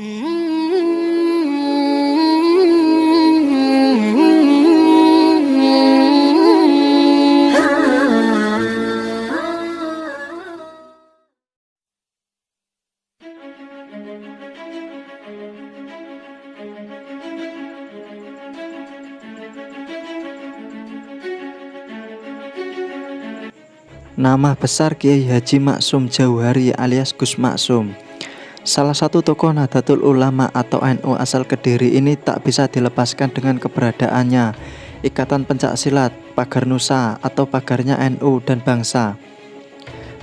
Nama besar Kiai Haji Maksum Jauhari alias Gus Maksum, salah satu tokoh Nahdlatul Ulama atau NU asal Kediri ini tak bisa dilepaskan dengan keberadaannya Ikatan Pencaksilat, Pagar Nusa atau pagarnya NU dan bangsa.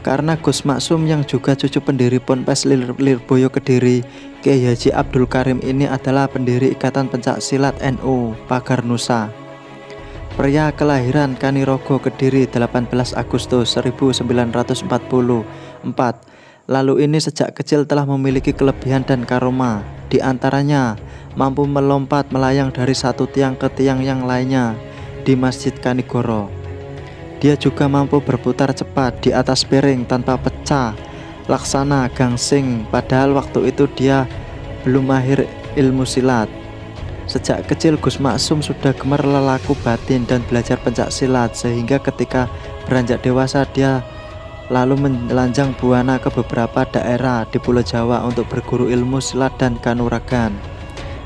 Karena Gus Maksum yang juga cucu pendiri Ponpes Lirboyo Kediri, Kiai Haji Abdul Karim ini adalah pendiri Ikatan Pencaksilat NU Pagar Nusa. Pria kelahiran Kanirogo Kediri 18 Agustus 1944. Lalu ini sejak kecil telah memiliki kelebihan dan karoma. Di antaranya mampu melompat melayang dari satu tiang ke tiang yang lainnya di Masjid Kanigoro. Dia juga mampu berputar cepat di atas piring tanpa pecah, laksana gangsing, padahal waktu itu dia belum mahir ilmu silat. Sejak kecil Gus Maksum sudah gemar lelaku batin dan belajar pencaksilat, sehingga ketika beranjak dewasa dia lalu menelanjang buana ke beberapa daerah di Pulau Jawa untuk berguru ilmu silat dan kanuragan.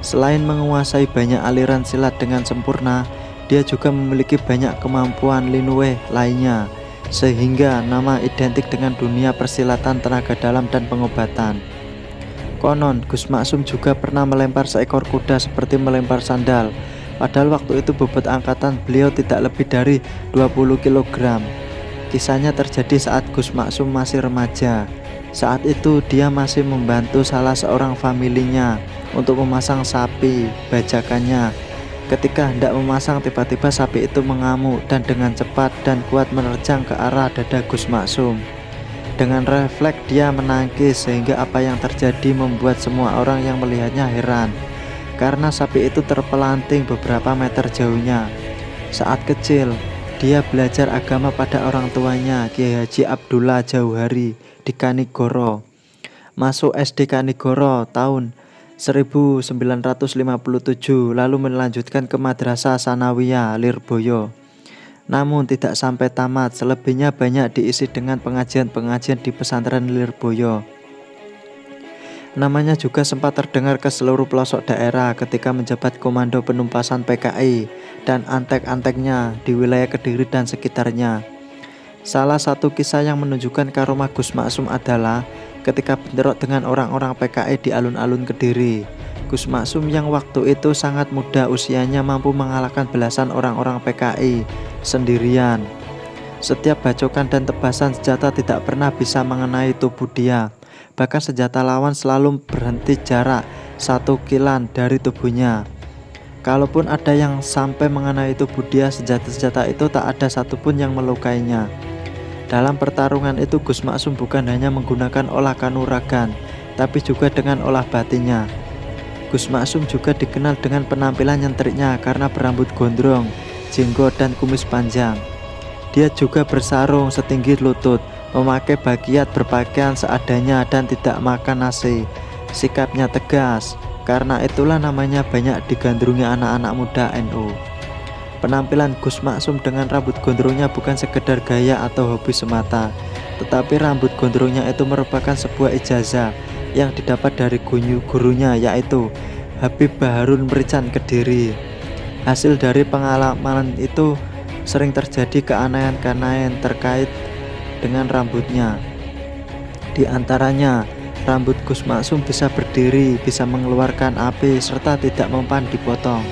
Selain menguasai banyak aliran silat dengan sempurna, dia juga memiliki banyak kemampuan linue lainnya, sehingga nama identik dengan dunia persilatan, tenaga dalam, dan pengobatan. Konon, Gus Maksum juga pernah melempar seekor kuda seperti melempar sandal. Padahal waktu itu bobot angkatan beliau tidak lebih dari 20 kg. Kisahnya terjadi saat Gus Maksum masih remaja. Saat itu dia masih membantu salah seorang familinya untuk memasang sapi bajakannya. Ketika hendak memasang, tiba-tiba sapi itu mengamuk dan dengan cepat dan kuat menerjang ke arah dada Gus Maksum. Dengan refleks dia menangkis, sehingga apa yang terjadi membuat semua orang yang melihatnya heran, karena sapi itu terpelanting beberapa meter jauhnya. Saat kecil, dia belajar agama pada orang tuanya, Kiai Haji Abdullah Jauhari di Kanigoro. Masuk SD Kanigoro tahun 1957, lalu melanjutkan ke Madrasah Sanawiyah Lirboyo. Namun tidak sampai tamat, selebihnya banyak diisi dengan pengajian-pengajian di pesantren Lirboyo. Namanya juga sempat terdengar ke seluruh pelosok daerah ketika menjabat komando penumpasan PKI dan antek-anteknya di wilayah Kediri dan sekitarnya. Salah satu kisah yang menunjukkan karomah Gus Maksum adalah ketika bentrok dengan orang-orang PKI di alun-alun Kediri. Gus Maksum yang waktu itu sangat muda usianya mampu mengalahkan belasan orang-orang PKI sendirian. Setiap bacokan dan tebasan senjata tidak pernah bisa mengenai tubuh dia. Bahkan senjata lawan selalu berhenti jarak 1 kilan dari tubuhnya. Kalaupun ada yang sampai mengenai tubuh dia, senjata-senjata itu tak ada satupun yang melukainya. Dalam pertarungan itu Gus Maksum bukan hanya menggunakan olah kanuragan, tapi juga dengan olah batinnya. Gus Maksum juga dikenal dengan penampilan nyentriknya karena berambut gondrong, jenggot, dan kumis panjang. Dia juga bersarung setinggi lutut, memakai bakiat, berpakaian seadanya, dan tidak makan nasi. Sikapnya tegas, karena itulah namanya banyak digandrungi anak-anak muda NU. Penampilan Gus Maksum dengan rambut gondrongnya bukan sekedar gaya atau hobi semata, tetapi rambut gondrongnya itu merupakan sebuah ijazah yang didapat dari gurunya, yaitu Habib Baharun Merican Kediri. Hasil dari pengalaman itu sering terjadi keanehan-keanehan terkait dengan rambutnya. Di antaranya, rambut Gus Maksum bisa berdiri, bisa mengeluarkan api, serta tidak mempan dipotong.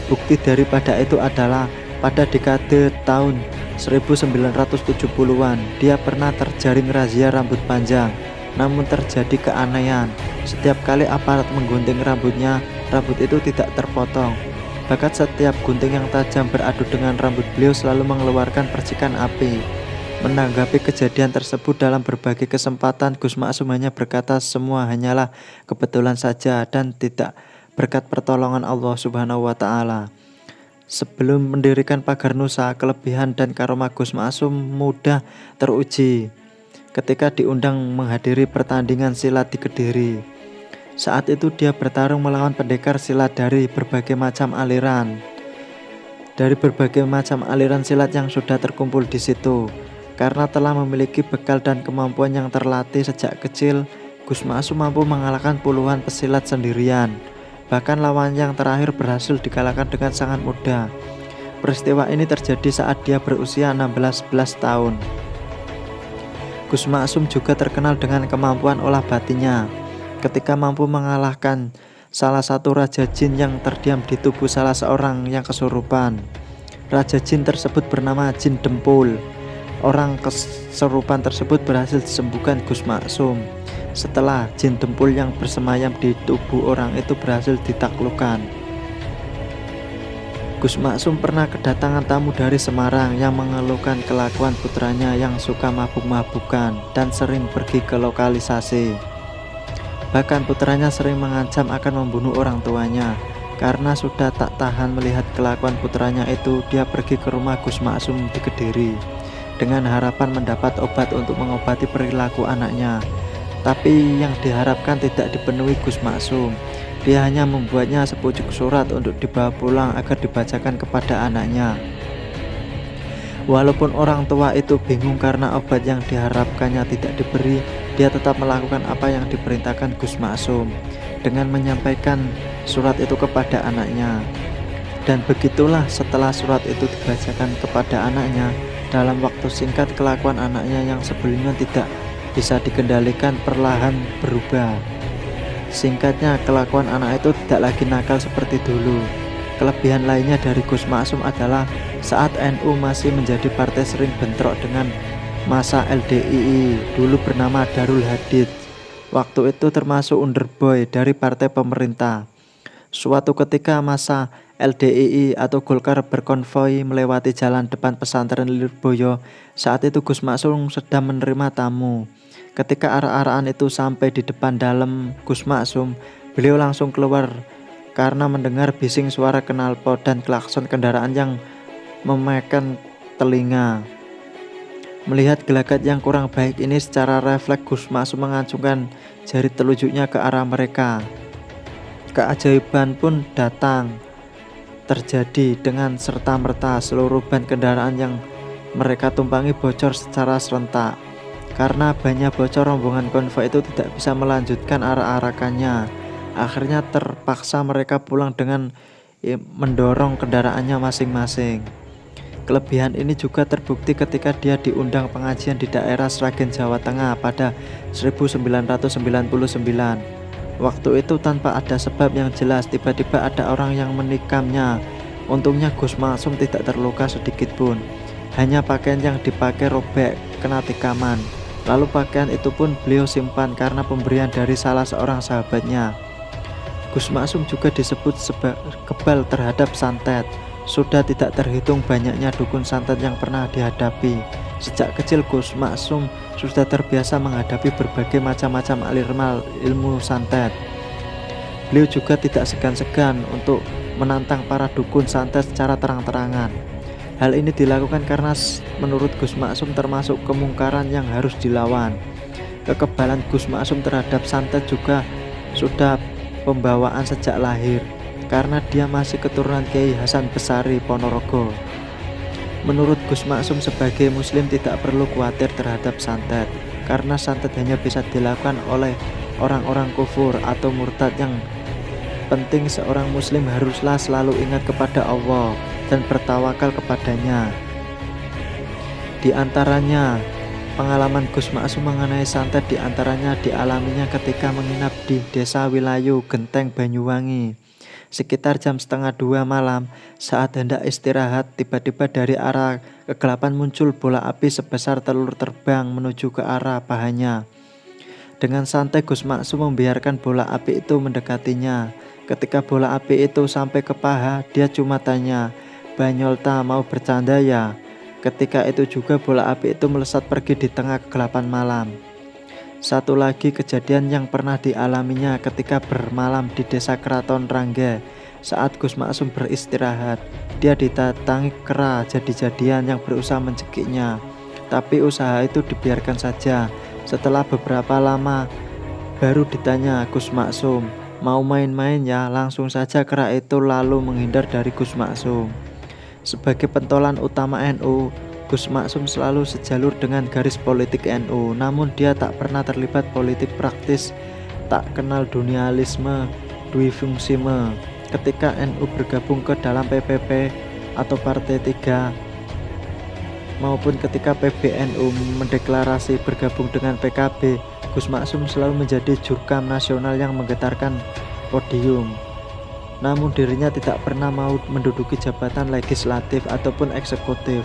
Bukti daripada itu adalah pada dekade tahun 1970-an, dia pernah terjaring razia rambut panjang. Namun terjadi keanehan, setiap kali aparat menggunting rambutnya, rambut itu tidak terpotong. Bahkan setiap gunting yang tajam beradu dengan rambut beliau selalu mengeluarkan percikan api. Menanggapi kejadian tersebut dalam berbagai kesempatan, Gus Maksum hanya berkata semua hanyalah kebetulan saja dan tidak berkat pertolongan Allah Subhanahu wa Ta'ala. Sebelum mendirikan Pagar Nusa, kelebihan dan karomah Gus Maksum mudah teruji ketika diundang menghadiri pertandingan silat di Kediri. Saat itu dia bertarung melawan pendekar silat dari berbagai macam aliran. Dari berbagai macam aliran silat yang sudah terkumpul di situ. Karena telah memiliki bekal dan kemampuan yang terlatih sejak kecil, Gus Maksum mampu mengalahkan puluhan pesilat sendirian. Bahkan lawan yang terakhir berhasil dikalahkan dengan sangat mudah. Peristiwa ini terjadi saat dia berusia 16 tahun. Gus Maksum juga terkenal dengan kemampuan olah batinnya. Ketika mampu mengalahkan salah satu raja jin yang terdiam di tubuh salah seorang yang kesurupan. Raja jin tersebut bernama Jin Dempul. Orang kesurupan tersebut berhasil disembuhkan Gus Maksum. Setelah jin dempul yang bersemayam di tubuh orang itu berhasil ditaklukkan. Gus Maksum pernah kedatangan tamu dari Semarang yang mengeluhkan kelakuan putranya yang suka mabuk-mabukan dan sering pergi ke lokalisasi. Bahkan putranya sering mengancam akan membunuh orang tuanya. Karena sudah tak tahan melihat kelakuan putranya itu, dia pergi ke rumah Gus Maksum di Kediri dengan harapan mendapat obat untuk mengobati perilaku anaknya. Tapi yang diharapkan tidak dipenuhi Gus Maksum. Dia hanya membuatnya sepucuk surat untuk dibawa pulang agar dibacakan kepada anaknya. Walaupun orang tua itu bingung karena obat yang diharapkannya tidak diberi, dia tetap melakukan apa yang diperintahkan Gus Maksum dengan menyampaikan surat itu kepada anaknya. Dan begitulah setelah surat itu dibacakan kepada anaknya, dalam waktu singkat kelakuan anaknya yang sebelumnya tidak bisa dikendalikan perlahan berubah. Singkatnya, kelakuan anak itu tidak lagi nakal seperti dulu. Kelebihan lainnya dari Gus Maksum adalah saat NU masih menjadi partai sering bentrok dengan masa LDII, dulu bernama Darul Hadid. Waktu itu termasuk underboy dari partai pemerintah. Suatu ketika masa LDII atau Golkar berkonvoi melewati jalan depan pesantren Lirboyo. Saat itu Gus Maksum sedang menerima tamu. Ketika arak-arakan itu sampai di depan dalam Gus Maksum, beliau langsung keluar karena mendengar bising suara knalpot dan klakson kendaraan yang memakan telinga. Melihat gelagat yang kurang baik ini, secara refleks Gus Maksum mengacungkan jari telunjuknya ke arah mereka. Keajaiban pun datang terjadi dengan serta-merta. Seluruh ban kendaraan yang mereka tumpangi bocor secara serentak. Karena banyak bocor, rombongan konvoi itu tidak bisa melanjutkan arak-arakannya. Akhirnya terpaksa mereka pulang dengan mendorong kendaraannya masing-masing. Kelebihan ini juga terbukti ketika dia diundang pengajian di daerah Sragen, Jawa Tengah pada 1999. Waktu itu tanpa ada sebab yang jelas, tiba-tiba ada orang yang menikamnya. Untungnya Gus Maksum tidak terluka sedikit pun. Hanya pakaian yang dipakai robek kena tikaman. Lalu pakaian itu pun beliau simpan karena pemberian dari salah seorang sahabatnya. Gus Maksum juga disebut kebal terhadap santet. Sudah tidak terhitung banyaknya dukun santet yang pernah dihadapi. Sejak kecil Gus Maksum sudah terbiasa menghadapi berbagai macam-macam aliran ilmu santet. Beliau juga tidak segan-segan untuk menantang para dukun santet secara terang-terangan. Hal ini dilakukan karena menurut Gus Maksum termasuk kemungkaran yang harus dilawan. Kekebalan Gus Maksum terhadap santet juga sudah pembawaan sejak lahir, karena dia masih keturunan Kiai Hasan Besari Ponorogo. Menurut Gus Maksum, sebagai muslim tidak perlu khawatir terhadap santet, karena santet hanya bisa dilakukan oleh orang-orang kufur atau murtad. Yang penting seorang muslim haruslah selalu ingat kepada Allah dan bertawakal kepadanya. Di antaranya pengalaman Gus Maksum mengenai santet diantaranya dialaminya ketika menginap di Desa Wilayu, Genteng, Banyuwangi. Sekitar jam 1:30 malam, saat hendak istirahat, tiba-tiba dari arah kegelapan muncul bola api sebesar telur terbang menuju ke arah pahanya. Dengan santai Gus Maksum membiarkan bola api itu mendekatinya. Ketika bola api itu sampai ke paha, dia cuma tanya, "Banyolta mau bercanda ya?" Ketika itu juga bola api itu melesat pergi di tengah kegelapan malam. Satu lagi kejadian yang pernah dialaminya ketika bermalam di desa Keraton Rangga. Saat Gus Maksum beristirahat, dia didatangi kera jadi-jadian yang berusaha mencekiknya. Tapi usaha itu dibiarkan saja. Setelah beberapa lama Baru ditanya Gus Maksum, "Mau main-main ya?" Langsung saja kera itu lalu menghindar dari Gus Maksum. Sebagai pentolan utama NU, Gus Maksum selalu sejalur dengan garis politik NU, namun dia tak pernah terlibat politik praktis, tak kenal dunialisme, duifungsisme. Ketika NU bergabung ke dalam PPP atau Partai 3, maupun ketika PBNU mendeklarasi bergabung dengan PKB, Gus Maksum selalu menjadi jurkam nasional yang menggetarkan podium. Namun dirinya tidak pernah mau menduduki jabatan legislatif ataupun eksekutif.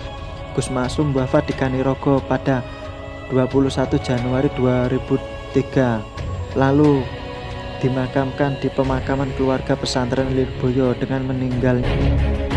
Gus Maksum wafat di Kanirogo pada 21 Januari 2003, lalu dimakamkan di pemakaman keluarga pesantren Lirboyo dengan meninggalnya